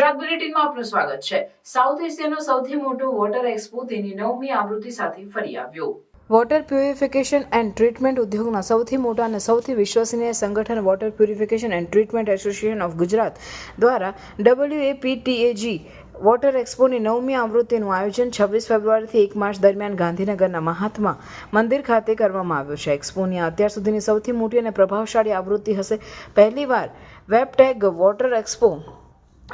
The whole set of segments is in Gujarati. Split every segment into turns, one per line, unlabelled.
ગુજરાત બુલેટિનમાં આપનું સ્વાગત છે। સાઉથ એશિયાનો સૌથી મોટો વોટર એક્સપો તેની 9મી આવૃત્તિ સાથે ફરી આવ્યો। વોટર પ્યુરિફિકેશન એન્ડ ટ્રીટમેન્ટ ઉદ્યોગના સૌથી મોટા અને સૌથી વિશ્વસનીય સંગઠન water purification and treatment association of Gujarat દ્વારા WAPTAG વોટર એક્સપોની 9મી આવૃત્તિનું આયોજન 26 ફેબ્રુઆરીથી 1 માર્ચ દરમિયાન ગાંધીનગરના મહાત્મા મંદિર ખાતે કરવામાં આવ્યું છે। એક્સપોની અત્યાર સુધીની સૌથી મોટી અને પ્રભાવશાળી આવૃત્તિ હશે। પહેલીવાર વેબટેગ વોટર એક્સપો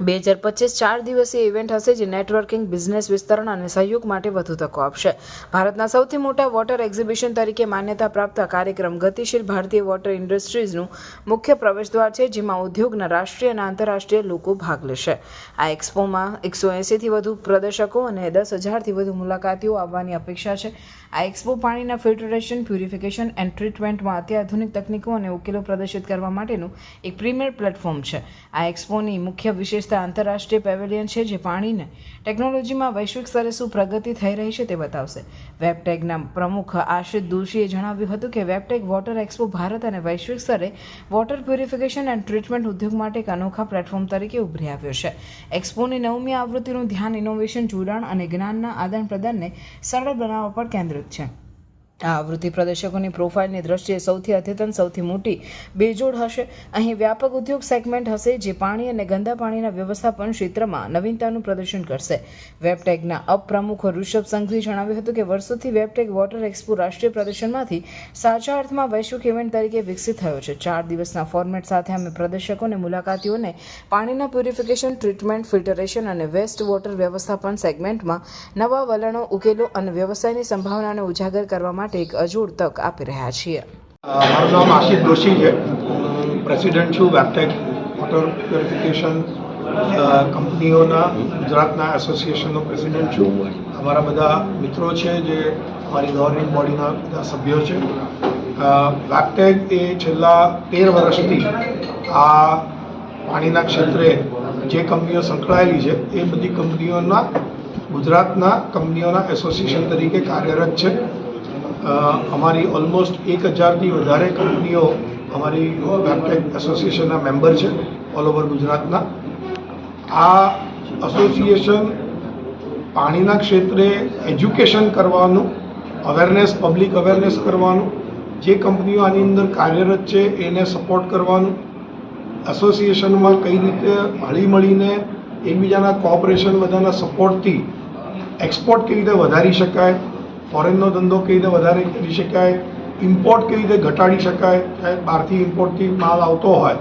2025 4 દિવસીય ઇવેન્ટ હશે જે નેટવર્કિંગ, બિઝનેસ વિસ્તરણ અને સહયોગ માટે વધુ તકો આપશે। ભારતના સૌથી મોટા વોટર એક્ઝિબિશન તરીકે માન્યતા પ્રાપ્ત કાર્યક્રમ ગતિશીલ ભારતીય વોટર ઇન્ડસ્ટ્રીઝનું મુખ્ય પ્રવેશદ્વાર છે જેમાં ઉદ્યોગના રાષ્ટ્રીય અને આંતરરાષ્ટ્રીય લોકો ભાગ લેશે। આ એક્સપોમાં 180થી વધુ પ્રદર્શકો અને 10,000થી વધુ મુલાકાતીઓ આવવાની અપેક્ષા છે। આ એક્સપો પાણીના ફિલ્ટરેશન, પ્યુરિફિકેશન એન્ડ ટ્રીટમેન્ટમાં અત્યાધુનિક તકનીકો અને ઉકેલો પ્રદર્શિત કરવા માટેનું એક પ્રીમિયર પ્લેટફોર્મ છે। આ એક્સપોની મુખ્ય વિશેષતા આંતરરાષ્ટ્રીય પેવેલિયન છે જે પાણીને ટેકનોલોજીમાં વૈશ્વિક સ્તરે શું પ્રગતિ થઈ રહી છે તે બતાવશે। વેબટેગના પ્રમુખ આશિષ દોશીએ જણાવ્યું હતું કે વેબટેગ વોટર એક્સપો ભારત અને વૈશ્વિક સ્તરે વોટર પ્યુરિફિકેશન એન્ડ ટ્રીટમેન્ટ ઉદ્યોગ માટે એક અનોખા પ્લેટફોર્મ તરીકે ઉભરી આવ્યો છે। એક્સપોની 9મી આવૃત્તિનું ધ્યાન ઇનોવેશન, જોડાણ અને જ્ઞાનના આદાન પ્રદાનને સરળ બનાવવા પર કેન્દ્રિત છે। આ આવૃત્તિ પ્રદર્શકોની પ્રોફાઇલની દ્રષ્ટિએ સૌથી અદ્યતન, સૌથી મોટી બેજોડ હશે। અહીં વ્યાપક ઉદ્યોગ સેગમેન્ટ હશે જે પાણી અને ગંદા પાણીના વ્યવસ્થાપન ક્ષેત્રમાં નવીનતાનું પ્રદર્શન કરશે। વેબટેગના ઉપપ્રમુખ ઋષભ સંઘવીએ જણાવ્યું હતું કે વર્ષોથી વેબટેગ વોટર એક્સપો રાષ્ટ્રીય પ્રદર્શનમાંથી સાચા અર્થમાં વૈશ્વિક ઇવેન્ટ તરીકે વિકસિત થયો છે। 4 દિવસના ફોર્મેટ સાથે અમે પ્રદર્શકોને, મુલાકાતીઓને પાણીના પ્યુરિફિકેશન, ટ્રીટમેન્ટ, ફિલ્ટરેશન અને વેસ્ટ વોટર વ્યવસ્થાપન સેગમેન્ટમાં નવા વલણો, ઉકેલો અને વ્યવસાયની સંભાવનાને ઉજાગર કરવા માટે એક અજોડ તક આપી રહ્યા છીએ।
મારું નામ આશિષ દોશી છે, પ્રેસિડેન્ટ છું વેબટેગ વોટર પ્યુરિફિકેશન કંપનીઓના ગુજરાતના એસોસિએશનનો પ્રેસિડેન્ટ છું। અમારા બધા મિત્રો છે જે અમારી ગવર્નિંગ બોડીના બધા સભ્યો છે। વેબટેગ એ છેલ્લા 13 વર્ષથી આ પાણીના ક્ષેત્રે જે કંપનીઓ સંકળાયેલી છે એ બધી કંપનીઓના ગુજરાતના કંપનીઓના એસોસિએશન તરીકે કાર્યરત છે। અમારી ઓલમોસ્ટ 1000થી વધારે કંપનીઓ અમારી વેબટેગ એસોસિએશનના મેમ્બર છે ઓલ ઓવર ગુજરાતના। આ એસોસિએશન પાણીના ક્ષેત્રે એજ્યુકેશન કરવાનું, અવેરનેસ, પબ્લિક અવેરનેસ કરવાનું, જે કંપનીઓ આની અંદર કાર્યરત છે એને સપોર્ટ કરવાનું, એસોસિએશનમાં કઈ રીતે હળી મળીને એકબીજાના કોઓપરેશન, બધાના સપોર્ટથી એક્સપોર્ટ કેવી રીતે વધારી શકાય, ફોરેનનો ધંધો કેવી રીતે વધારે કરી શકાય, ઇમ્પોર્ટ કેવી રીતે ઘટાડી શકાય, બહારથી ઇમ્પોર્ટથી માલ આવતો હોય,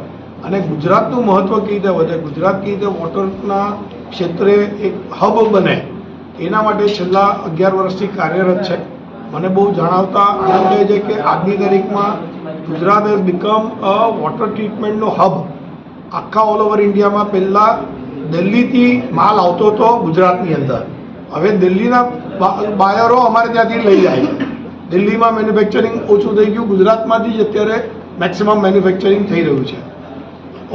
અને ગુજરાતનું મહત્ત્વ કેવી રીતે વધે, ગુજરાત કેવી રીતે વોટરના ક્ષેત્રે એક હબ બને, એના માટે છેલ્લા 11 વર્ષથી કાર્યરત છે। મને બહુ જણાવતા આનંદ થાય છે કે આજની તારીખમાં Gujarat has become a water ટ્રીટમેન્ટનો હબ। આખા ઓલ ઓવર ઇન્ડિયામાં પહેલાં દિલ્હીથી માલ આવતો હતો ગુજરાતની અંદર, હવે દિલ્હીના બાયરો અમારે ત્યાંથી લઈ જાય છે। દિલ્હીમાં મેન્યુફેક્ચરિંગ ઓછું થઈ ગયું, ગુજરાતમાંથી જ અત્યારે મેક્સિમમ મેન્યુફેક્ચરિંગ થઈ રહ્યું છે।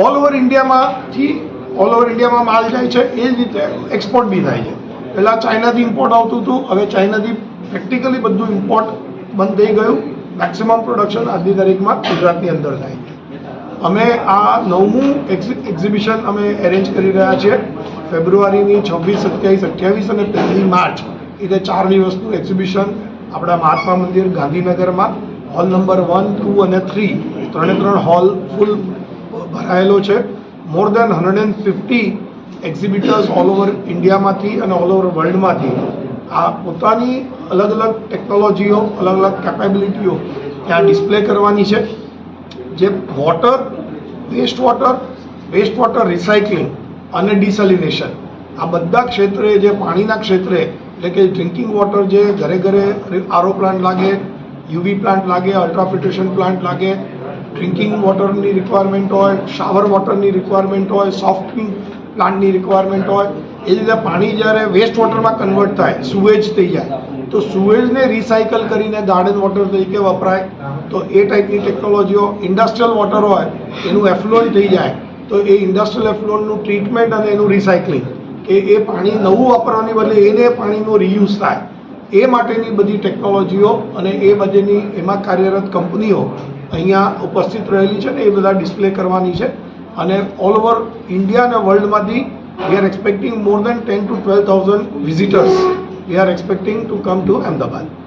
ઓલ ઓવર ઇન્ડિયામાં માલ જાય છે, એ જ રીતે એક્સપોર્ટ બી થાય છે। પહેલાં ચાઇનાથી ઇમ્પોર્ટ આવતું હતું, હવે ચાઇનાથી પ્રેક્ટિકલી બધું ઇમ્પોર્ટ બંધ થઈ ગયું। મેક્સિમમ પ્રોડક્શન આજની તારીખમાં ગુજરાતની અંદર થાય છે। અમે આ 9મું એક્ઝિબિશન અમે એરેન્જ કરી રહ્યા છીએ ફેબ્રુઆરીની 26, 27, 28 અને 1 માર્ચ, એટલે 4 દિવસનું એક્ઝિબિશન આપણા મહાત્મા મંદિર ગાંધીનગરમાં હોલ નંબર 1, 2 અને 3 3 હોલ ફૂલ ભરાયેલો છે। મોર દેન 150 એક્ઝિબિટર્સ ઓલ ઓવર ઇન્ડિયામાંથી અને ઓલ ઓવર વર્લ્ડમાંથી આ પોતાની અલગ અલગ ટેકનોલોજીઓ, અલગ અલગ કેપેબિલિટીઓ ત્યાં ડિસ્પ્લે કરવાની છે, જે વોટર, વેસ્ટ વોટર રિસાયકલિંગ અને ડિસેલિનેશન, આ બધા ક્ષેત્રે, જે પાણીના ક્ષેત્રે, એટલે કે ડ્રિંકિંગ વોટર જે ઘરે ઘરે આરઓ પ્લાન્ટ લાગે, યુવી પ્લાન્ટ લાગે, અલ્ટ્રા ફિલ્ટ્રેશન પ્લાન્ટ લાગે, ડ્રિંકિંગ વોટરની રિક્વાયરમેન્ટ હોય, શાવર વોટરની રિક્વાયરમેન્ટ હોય, સોફ્ટિંગ પ્લાન્ટની રિક્વાયરમેન્ટ હોય, એ રીતે પાણી જ્યારે વેસ્ટ વોટરમાં કન્વર્ટ થાય, સુવેજ થઈ જાય, તો સુવેજને રિસાયકલ કરીને ગાર્ડન વોટર તરીકે વપરાય, તો એ ટાઈપની ટેકનોલોજીઓ, ઇન્ડસ્ટ્રીયલ વોટર હોય એનું એફ્લુઅન્ટ થઈ જાય, તો એ ઇન્ડસ્ટ્રીયલ એફ્લુઅન્ટનું ટ્રીટમેન્ટ અને એનું રિસાયકલિંગ, કે એ પાણી નવું વાપરવાની બદલે એને પાણીનો રિયુઝ થાય, એ માટેની બધી ટેકનોલોજીઓ અને એ બધીની એમાં કાર્યરત કંપનીઓ અહીંયા ઉપસ્થિત રહેલી છે ને એ બધા ડિસ્પ્લે કરવાની છે। અને ઓલ ઓવર ઇન્ડિયા અને વર્લ્ડમાંથી we are expecting more than 10 to 12,000 visitors. We are expecting to come to Ahmedabad.